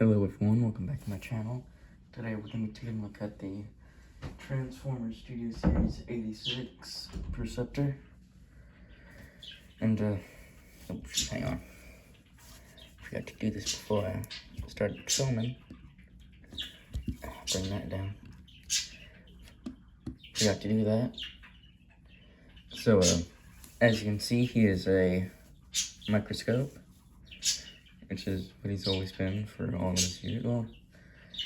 Hello everyone, welcome back to my channel. Today we're going to be taking a look at the Transformers Studio Series 86 Percepter. And, hang on. Forgot to do this before I started filming. Bring that down. Forgot to do that. So, as you can see, he is a microscope, which is what he's always been for all those years. Well,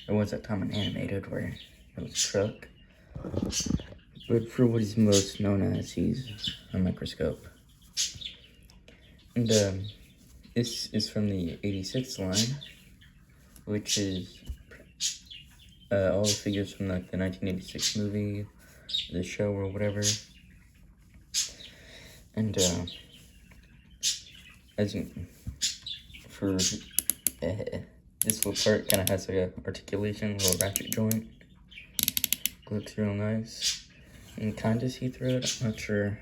there was that time in animated where it was a truck. But for what he's most known as, he's a microscope. And this is from the 86 line, which is all the figures from like the 1986 movie, the show or whatever. And as you for this little part kind of has like a articulation, a little ratchet joint. Looks real nice. And kind of see through it. I'm not sure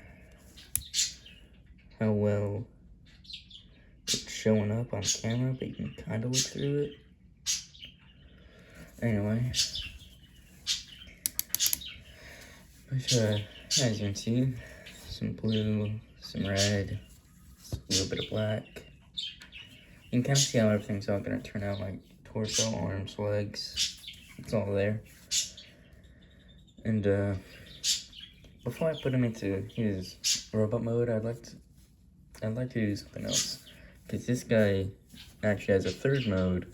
how well it's showing up on camera, but you can kind of look through it. Anyway. But as you can see, some blue, some red, a little bit of black. You can kind of see how everything's all going to turn out, like torso, arms, legs. It's all there. And before I put him into his robot mode, I'd like to do something else, because this guy actually has a third mode,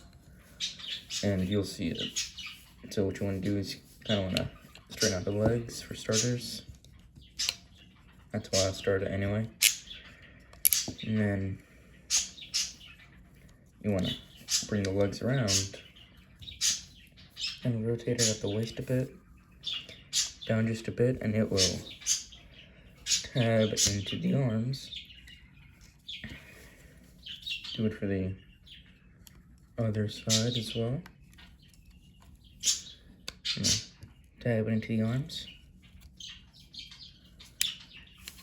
and you'll see it. So what you want to do is kind of want to straighten out the legs for starters. That's why I started anyway. And then you want to bring the legs around and rotate it at the waist a bit, down just a bit, and it will tab into the arms. Do it for the other side as well. Tab it into the arms.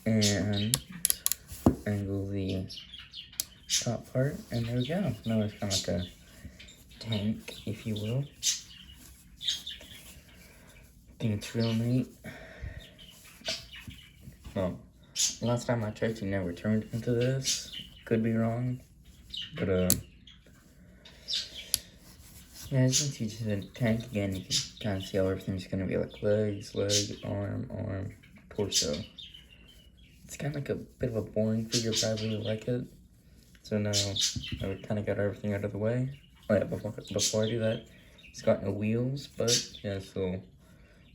And angle the top part, and there we go. Now it's kind of like a tank, if you will. I think it's real neat. Well, last time I checked, he never turned into this. Could be wrong, but yeah, as you can see, it's a tank again. You can kind of see how everything's gonna be like legs, leg, arm, torso. It's kind of like a bit of a boring figure, but I really like it. So now I would kind of got everything out of the way. Oh yeah, before I do that, it's got no wheels, but it has little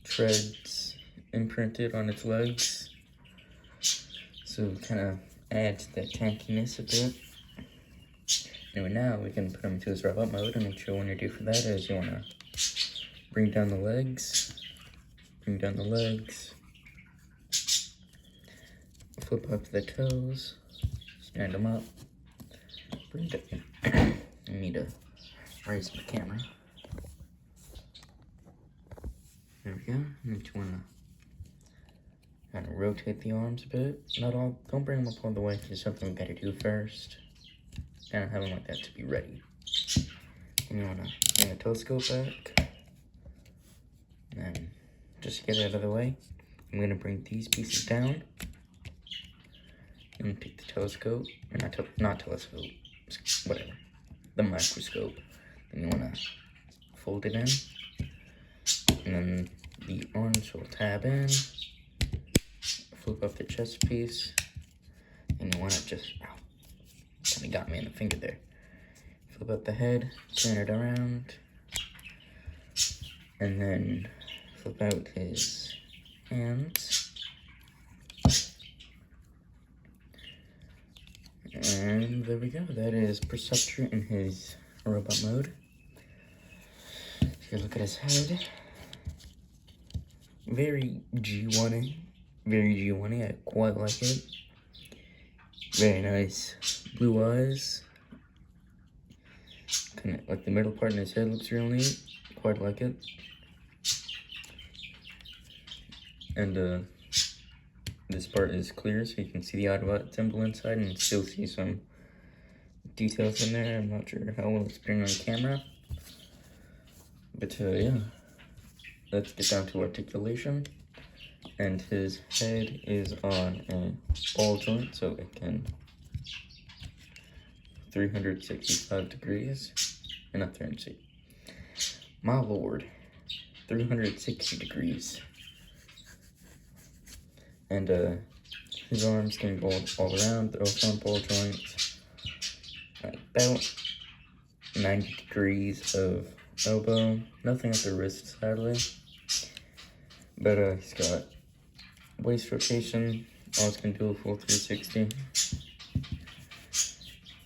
treads imprinted on its legs. So it kind of adds that tankiness a bit. Anyway, now we can put him into his robot mode, and what you want to do for that is you want to bring down the legs, flip up the toes, stand them up, bring it up. I need to raise the camera. There we go. And you want to kind of rotate the arms a bit. Not all, don't bring them up all the way, because something we gotta do first. Kind of have them like that to be ready. And you want to bring the telescope back. And then just get it out of the way. I'm going to bring these pieces down. And take the telescope, or not telescope, whatever, the microscope. Then you want to fold it in. And then the arms will tab in. Flip up the chest piece. And you want to just, ow, kind of got me in the finger there. Flip up the head, turn it around. And then flip out his hands. And there we go. That is Percepter in his robot mode. If you look at his head, very G1-y. I quite like it. Very nice blue eyes. Kind of like the middle part in his head looks real neat. Quite like it. And this part is clear, so you can see the Autobot symbol inside and still see some details in there. I'm not sure how well it's appearing on camera. But yeah, let's get down to articulation. And his head is on a ball joint, so it can 365 degrees, and not 360. My lord, 360 degrees. And his arms can go all around, they're also on ball joints. About 90 degrees of elbow, nothing at the wrist sadly. But he's got waist rotation, always can do a full 360.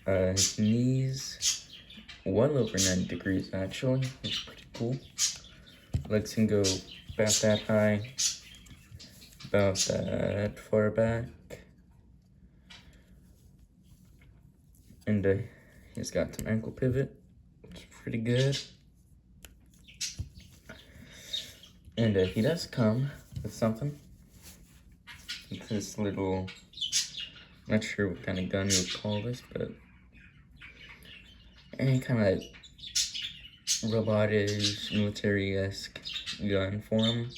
His knees, well over 90 degrees actually, it's pretty cool. Legs can go about that high, about that far back. And he's got some ankle pivot, which is pretty good. And he does come with something. It's this little, not sure what kind of gun you would call this, but any kind of robotish, military-esque gun for him.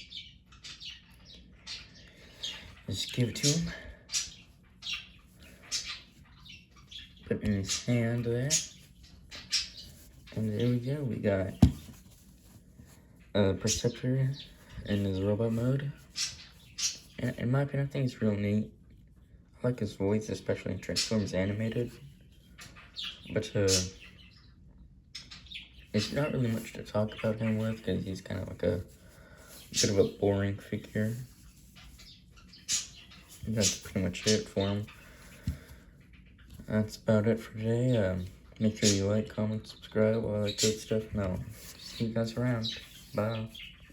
Just give it to him. Put it in his hand there. And there we go, we got a Percepter in his robot mode. And in my opinion, I think it's real neat. I like his voice, especially in Transformers Animated. But it's not really much to talk about him with, because he's kind of like a bit of a boring figure. That's pretty much it for him. That's about it for today. Make sure you like, comment, subscribe, all that good stuff, and I'll see you guys around. Bye.